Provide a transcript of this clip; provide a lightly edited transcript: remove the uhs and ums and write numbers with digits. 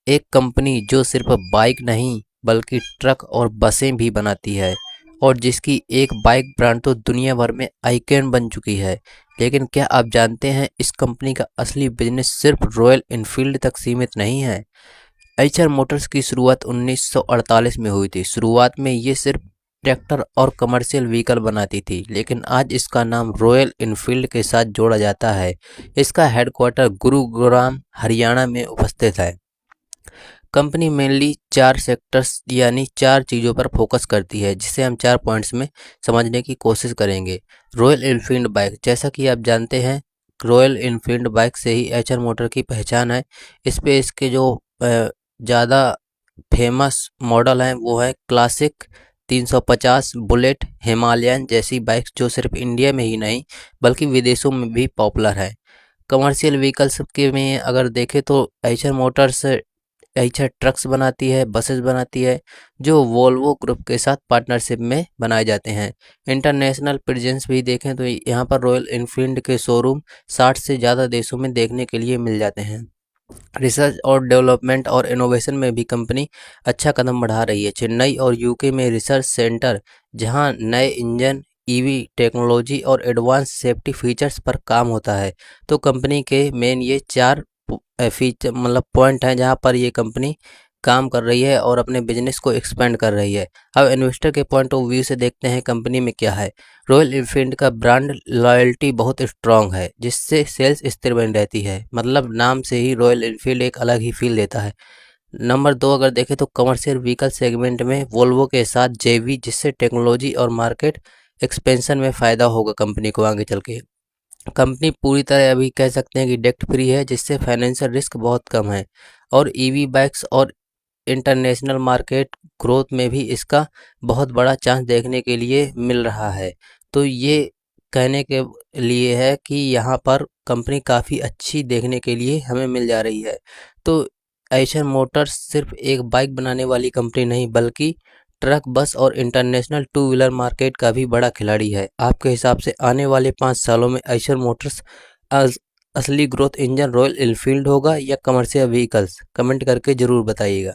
एक कंपनी जो सिर्फ बाइक नहीं बल्कि ट्रक और बसें भी बनाती है और जिसकी एक बाइक ब्रांड तो दुनिया भर में आइकन बन चुकी है। लेकिन क्या आप जानते हैं इस कंपनी का असली बिजनेस सिर्फ रॉयल इनफील्ड तक सीमित नहीं है। आइचर मोटर्स की शुरुआत 1948 में हुई थी। शुरुआत में ये सिर्फ ट्रैक्टर और कमर्शियल व्हीकल बनाती थी, लेकिन आज इसका नाम रॉयल इनफील्ड के साथ जोड़ा जाता है। इसका हेडक्वार्टर गुरुग्राम हरियाणा में उपस्थित है। कंपनी मेनली 4 सेक्टर्स यानी 4 चीज़ों पर फोकस करती है, जिसे हम 4 पॉइंट्स में समझने की कोशिश करेंगे। रॉयल एनफील्ड बाइक, जैसा कि आप जानते हैं रॉयल एनफील्ड बाइक से ही एचआर मोटर की पहचान है। इस पे इसके जो ज़्यादा फेमस मॉडल हैं वो है क्लासिक 350, बुलेट, हिमालयन जैसी बाइक्स जो सिर्फ इंडिया में ही नहीं बल्कि विदेशों में भी पॉपुलर है। कमर्शियल व्हीकल्स के में अगर देखें तो एचआर मोटर्स एचआर ट्रक्स बनाती है, बसेस बनाती है, जो वोल्वो ग्रुप के साथ पार्टनरशिप में बनाए जाते हैं। इंटरनेशनल प्रेजेंस भी देखें तो यहाँ पर रॉयल एनफील्ड के शोरूम 60 से ज़्यादा देशों में देखने के लिए मिल जाते हैं। रिसर्च और डेवलपमेंट और इनोवेशन में भी कंपनी अच्छा कदम बढ़ा रही है। चेन्नई और यूके में रिसर्च सेंटर जहां नए इंजन, ईवी टेक्नोलॉजी और एडवांस सेफ्टी फीचर्स पर काम होता है। तो कंपनी के मेन ये 4 फीचर मतलब पॉइंट हैं जहां पर ये कंपनी काम कर रही है और अपने बिजनेस को एक्सपेंड कर रही है। अब इन्वेस्टर के पॉइंट ऑफ व्यू से देखते हैं कंपनी में क्या है। रॉयल एनफील्ड का ब्रांड लॉयल्टी बहुत स्ट्रांग है, जिससे सेल्स स्थिर बनी रहती है। मतलब नाम से ही रॉयल एनफील्ड एक अलग ही फील देता है। नंबर 2 अगर देखें तो कमर्शियल व्हीकल सेगमेंट में वोल्वो के साथ जेवी, जिससे टेक्नोलॉजी और मार्केट एक्सपेंशन में फ़ायदा होगा कंपनी को आगे चल के। कंपनी पूरी तरह अभी कह सकते हैं कि डेट फ्री है, जिससे फाइनेंशियल रिस्क बहुत कम है और ईवी बाइक्स और इंटरनेशनल मार्केट ग्रोथ में भी इसका बहुत बड़ा चांस देखने के लिए मिल रहा है। तो ये कहने के लिए है कि यहाँ पर कंपनी काफ़ी अच्छी देखने के लिए हमें मिल जा रही है। तो एशर मोटर्स सिर्फ एक बाइक बनाने वाली कंपनी नहीं बल्कि ट्रक, बस और इंटरनेशनल टू व्हीलर मार्केट का भी बड़ा खिलाड़ी है। आपके हिसाब से आने वाले 5 सालों में आइशर मोटर्स असली ग्रोथ इंजन रॉयल एनफील्ड होगा या कमर्शियल व्हीकल्स? कमेंट करके ज़रूर बताइएगा।